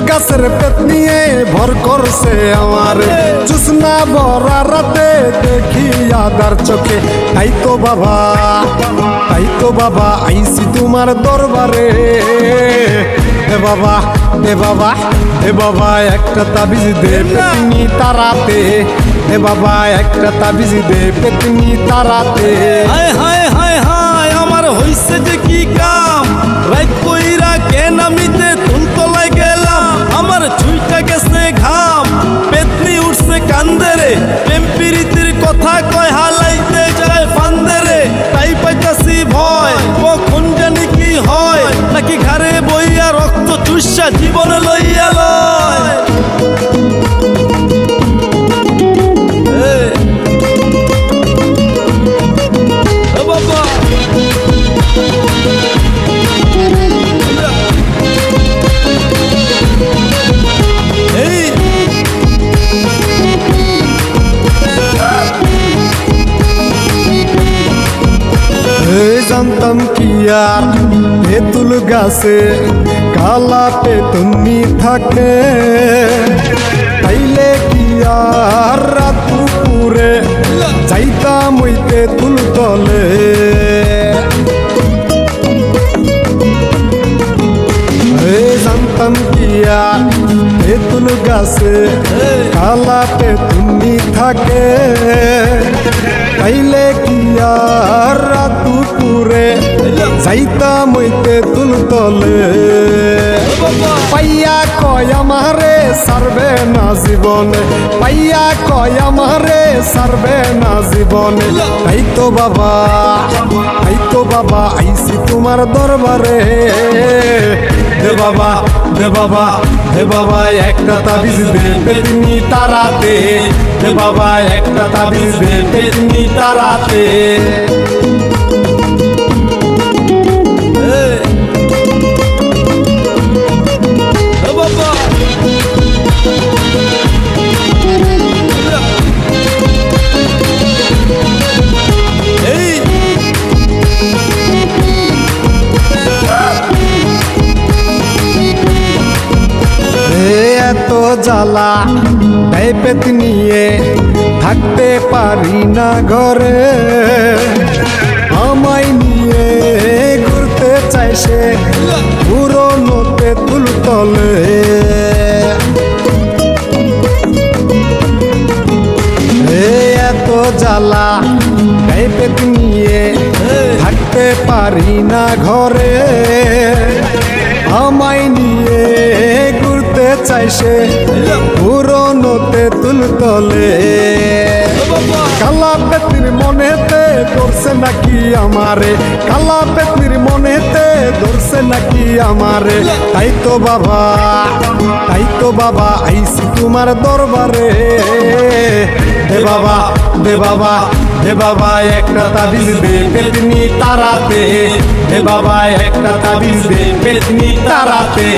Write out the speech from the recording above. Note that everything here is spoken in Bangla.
গাছের পেট নিয়ে ভর করছে আমার জুসনা ভরা রাতে দেখি আদার চোখে। তাই তো বাবা আইসি তোমার দরবারে। এ বাবা এ বাবা এ বাবা একটা তাবিজ দে পেতনি তারাতে। এ বাবা একটা তাবিজ দে পেতনি তারাতে। হায় হায় হায় হায় আমার হইছে যে কি কাম, রাত কইরা কেন আমিতে তুলতলায় গেলাম। আমার ছুইটা গেছে ঘাম, পেতনি উঠছে কান্দেরে, প্রেম প্রীতির কথা কয় হালাইতে যায় ফান্দেরে। তাই পাইতাছি ভয় কখন জানি কি হয়, নাকি ঘাড়ে বইয়া রক্ত চুষা জীবন লইয়া লয়। বাবা জানতাম কি আর তেঁতুল গাছে কালা পেতনি থাকে, তাইলে কি আর রাত দুপুরে যাইতাম ওই তেঁতুল তলে। জানতাম কি আর তেঁতুল গাছে কালা পেতনি থাকে, তাইলে কি আর রাত দুপুরে যাইতাম ওই তেঁতুল তলে। পাইয়া কয় আমারে সারবে না জীবনে, পাইয়া কয় আমারে সারবে না জীবনে। তাই তো বাবা আইসি তোমার দরবারে। দে বাবা দে বাবা দে বাবা একটা তাবিজ দে পেতনি তারাতে। দে বাবা একটা তাবিজ দে পেতনি তারাতে। এত জ্বালা দেয় পেতনিয়ে থাকতে পারি না ঘরে। আমায় নিয়ে ঘুরতে চাই সে পুরনো তেঁতুল তলে। এত জ্বালা দেয় পেতনিয়ে থাকতে পারি না ঘরে। আমায় নিয়ে ঘুরতে চাই সে পুরনো তেঁতুল তলে। কালা পেতনির মনেতে ধরছে নাকি আমারে, কালা পেতনির মনেতে ধরছে নাকি আমারে। তাই তো বাবা আইসি তোমার দরবারে। দে বাবা দে বাবা দে বাবা একটা তাবিজ দে পেতনি তারাতে। দে বাবা একটা তাবিজ দে পেতনি তারাতে।